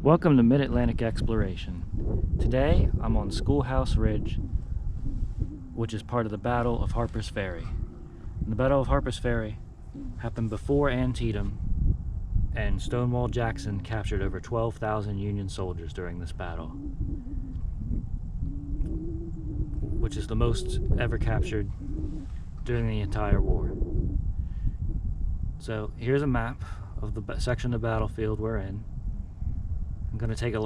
Welcome to Mid-Atlantic Exploration. Today I'm on Schoolhouse Ridge, which is part of the Battle of Harper's Ferry. And the Battle of Harper's Ferry happened before Antietam, and Stonewall Jackson captured over 12,000 Union soldiers during this battle, which is the most ever captured during the entire war. So here's a map of the section of the battlefield we're in. I'm going to take a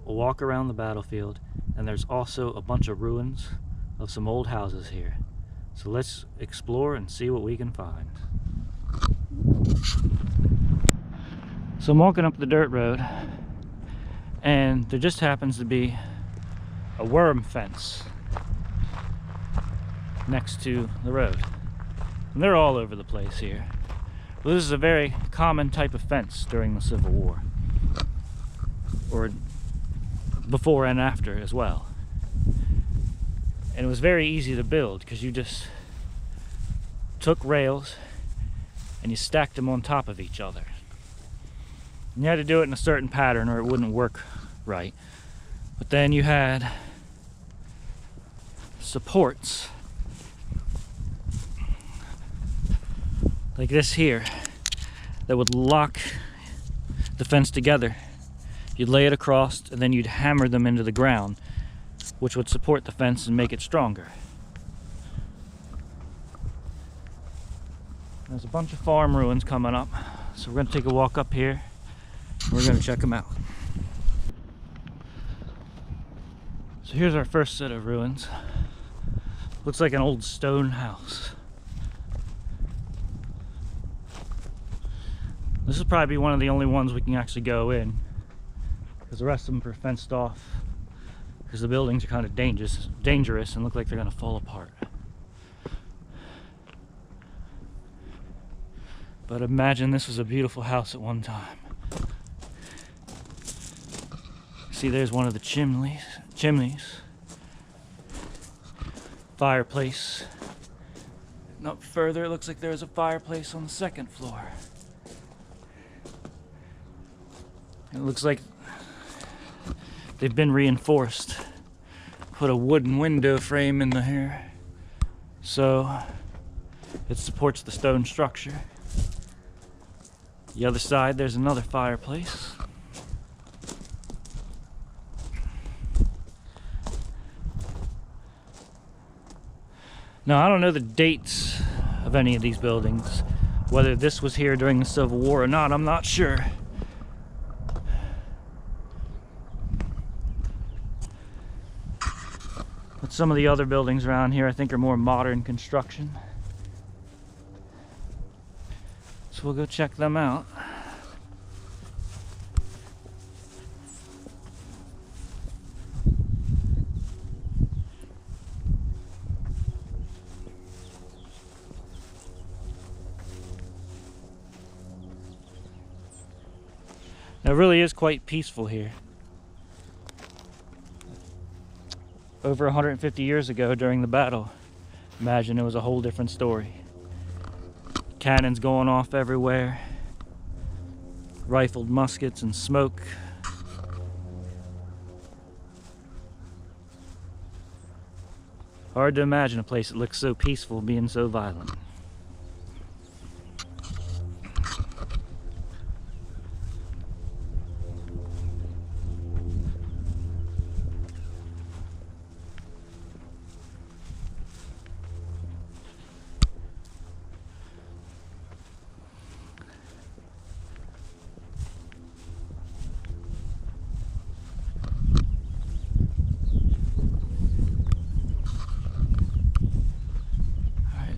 walk around the battlefield, and there's also a bunch of ruins of some old houses here. So let's explore and see what we can find. So I'm walking up the dirt road, and there just happens to be a worm fence next to the road. And they're all over the place here. Well, this is a very common type of fence during the Civil War, or before and after as well. And it was very easy to build because you just took rails and you stacked them on top of each other. And you had to do it in a certain pattern or it wouldn't work right. But then you had supports like this here that would lock the fence together. You'd lay it across, and then you'd hammer them into the ground, which would support the fence and make it stronger. There's a bunch of farm ruins coming up, so we're going to take a walk up here, and we're going to check them out. So here's our first set of ruins. Looks like an old stone house. This is probably one of the only ones we can actually go in, because the rest of them are fenced off because the buildings are kind of dangerous and look like they're going to fall apart. But imagine this was a beautiful house at one time. See, there's one of the chimneys. Fireplace. And up further, it looks like there's a fireplace on the second floor. It looks like they've been reinforced. Put a wooden window frame in here so it supports the stone structure. The other side, there's another fireplace. Now, I don't know the dates of any of these buildings. Whether this was here during the Civil War or not, I'm not sure. But some of the other buildings around here I think are more modern construction. So we'll go check them out. Now, it really is quite peaceful here. Over 150 years ago during the battle, imagine it was a whole different story. Cannons going off everywhere, rifled muskets and smoke. Hard to imagine a place that looks so peaceful being so violent.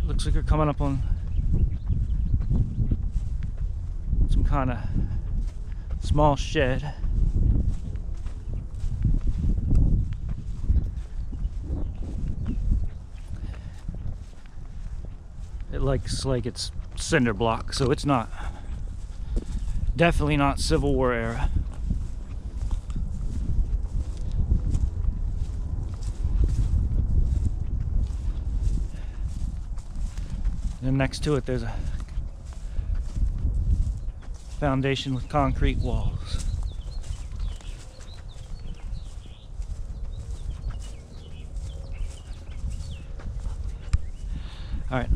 Looks like we're coming up on some kind of small shed. It looks like it's cinder block, so it's not, definitely not Civil War era. And next to it there's a foundation with concrete walls. Alright,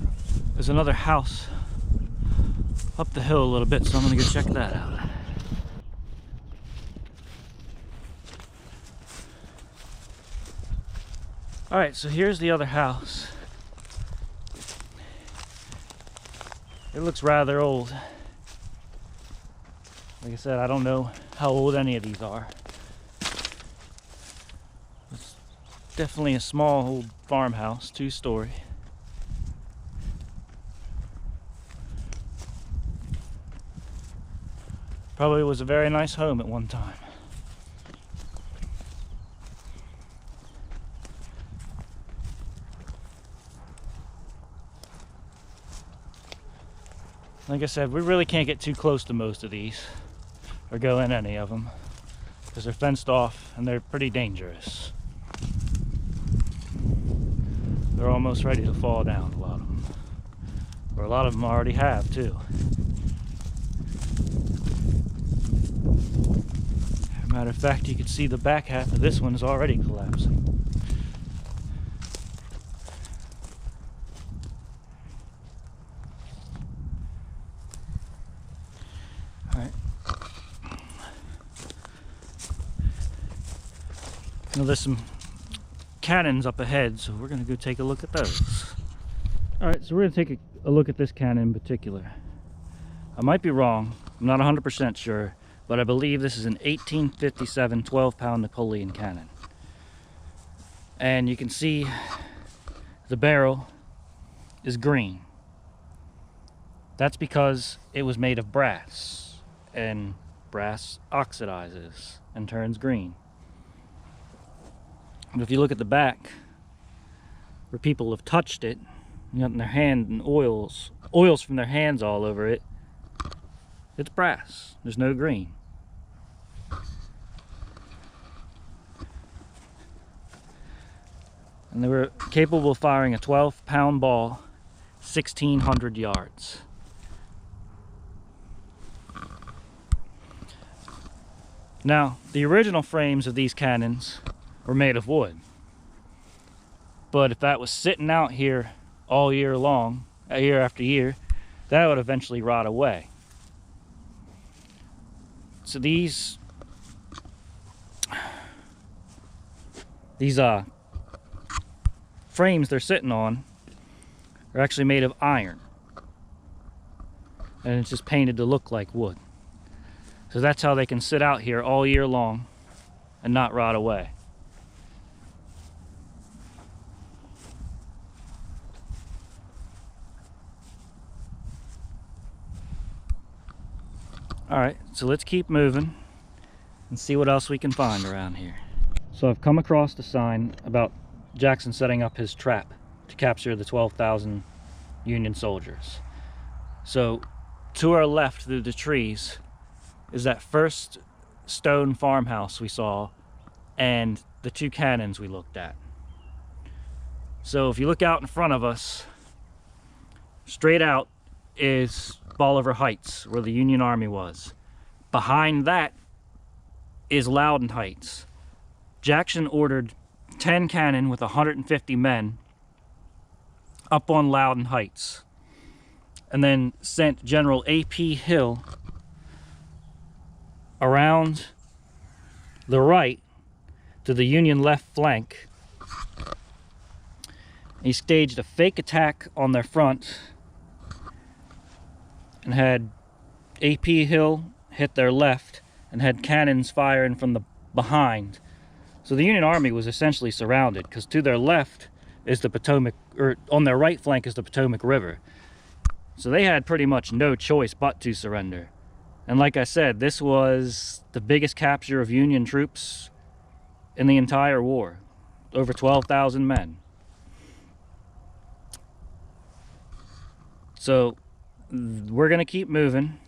there's another house up the hill a little bit, so I'm gonna go check that out. Alright, so here's the other house. It looks rather old. Like I said, I don't know how old any of these are. It's definitely a small old farmhouse, 2-story. Probably was a very nice home at one time. Like I said, we really can't get too close to most of these or go in any of them because they're fenced off and they're pretty dangerous. They're almost ready to fall down, a lot of them. Or a lot of them already have too. As a matter of fact, you can see the back half of this one is already collapsing. Now there's some cannons up ahead, so we're going to go take a look at those. Alright, so we're going to take a look at this cannon in particular. I might be wrong, I'm not 100% sure, but I believe this is an 1857 12-pound Napoleon cannon. And you can see the barrel is green. That's because it was made of brass, and brass oxidizes and turns green. But if you look at the back, where people have touched it, gotten their hand and oils from their hands all over it, it's brass. There's no green. And they were capable of firing a 12-pound ball, 1,600 yards. Now, the original frames of these cannons were made of wood. But if that was sitting out here all year long, year after year, that would eventually rot away. So these frames they're sitting on are actually made of iron. And it's just painted to look like wood. So that's how they can sit out here all year long and not rot away. Alright, so let's keep moving and see what else we can find around here. So I've come across the sign about Jackson setting up his trap to capture the 12,000 Union soldiers. So to our left through the trees is that first stone farmhouse we saw and the 2 cannons we looked at. So if you look out in front of us, straight out is Bolivar Heights, where the Union Army was. Behind that is Loudon Heights. Jackson ordered 10 cannon with 150 men up on Loudon Heights, and then sent General A.P. Hill around the right to the Union left flank. He staged a fake attack on their front and had A.P. Hill hit their left and had cannons firing from the behind. So the Union Army was essentially surrounded, because to their left is the Potomac, or on their right flank is the Potomac River. So they had pretty much no choice but to surrender. And like I said, this was the biggest capture of Union troops in the entire war. Over 12,000 men. So we're going to keep moving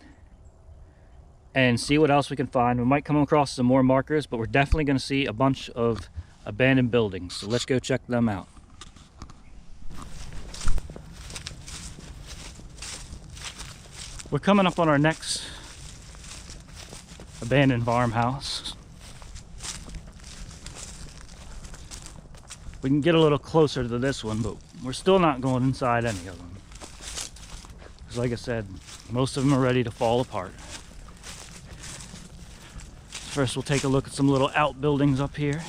and see what else we can find. We might come across some more markers, but we're definitely going to see a bunch of abandoned buildings. So let's go check them out. We're coming up on our next abandoned farmhouse. We can get a little closer to this one, but we're still not going inside any of them. Because like I said, most of them are ready to fall apart. First we'll take a look at some little outbuildings up here.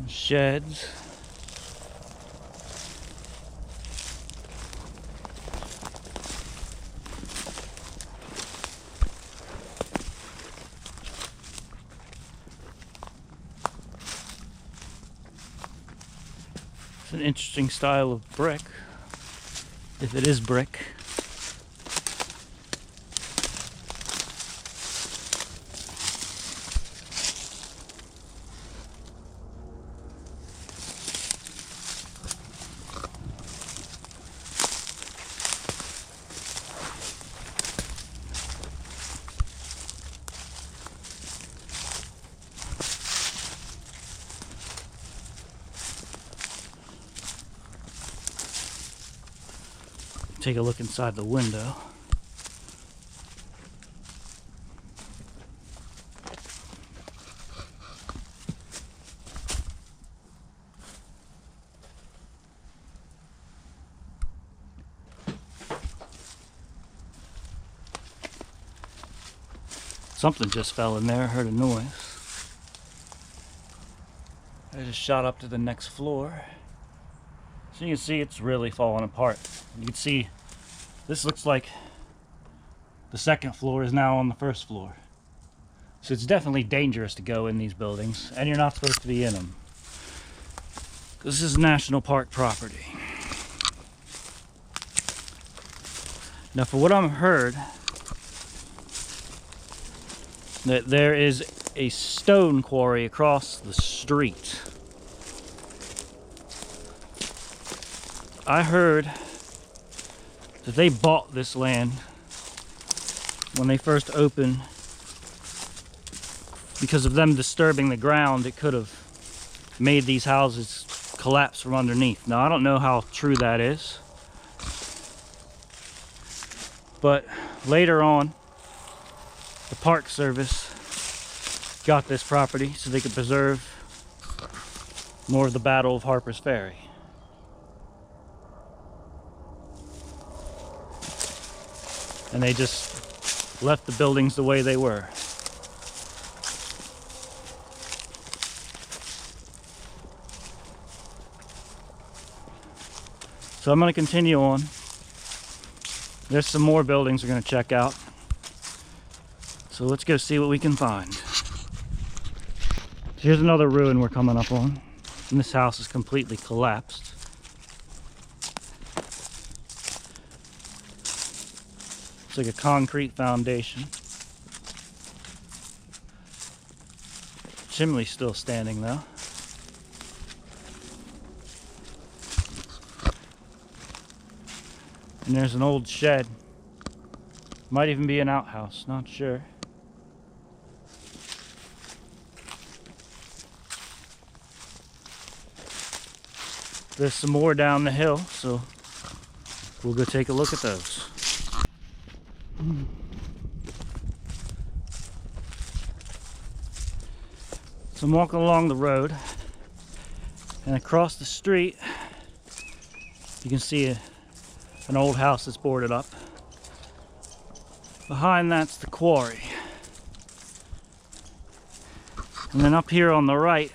Sheds. It's an interesting style of brick, if it is brick. Take a look inside the window. Something just fell in there, I heard a noise. I just shot up to the next floor. So you can see it's really falling apart. You can see this looks like the second floor is now on the first floor. So it's definitely dangerous to go in these buildings, and you're not supposed to be in them. This is national park property. Now for what I've heard, that there is a stone quarry across the street. I heard that they bought this land when they first opened. Because of them disturbing the ground, it could have made these houses collapse from underneath. Now, I don't know how true that is. But later on, the Park Service got this property so they could preserve more of the Battle of Harper's Ferry. And they just left the buildings the way they were. So I'm going to continue on. There's some more buildings we're going to check out. So let's go see what we can find. Here's another ruin we're coming up on. And this house is completely collapsed. It's like a concrete foundation. Chimney's still standing though. And there's an old shed. Might even be an outhouse, not sure. There's some more down the hill, so we'll go take a look at those. So I'm walking along the road, and across the street you can see an old house that's boarded up. Behind that's the quarry. And then up here on the right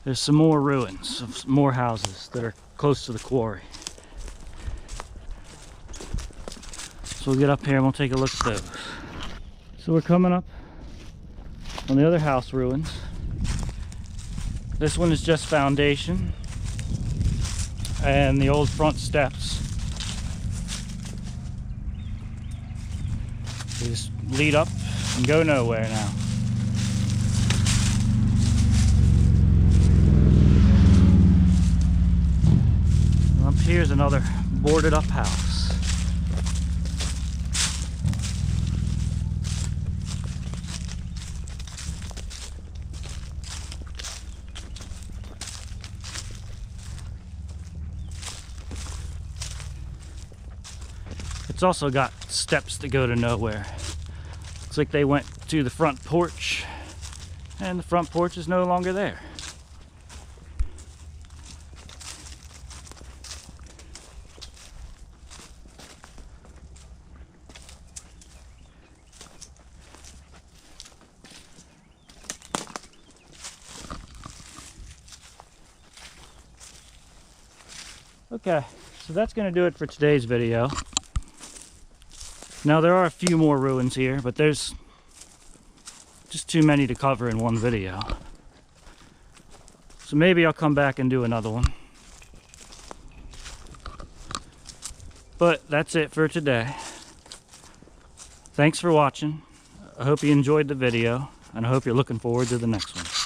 there's some more ruins of more houses that are close to the quarry. So we'll get up here and we'll take a look at those. So we're coming up on the other house ruins. This one is just foundation and the old front steps. They just lead up and go nowhere now. And up here's another boarded up house. It's also got steps that go to nowhere. Looks like they went to the front porch, and the front porch is no longer there. Okay, so that's going to do it for today's video. Now there are a few more ruins here, but there's just too many to cover in one video. So maybe I'll come back and do another one. But that's it for today. Thanks for watching. I hope you enjoyed the video, and I hope you're looking forward to the next one.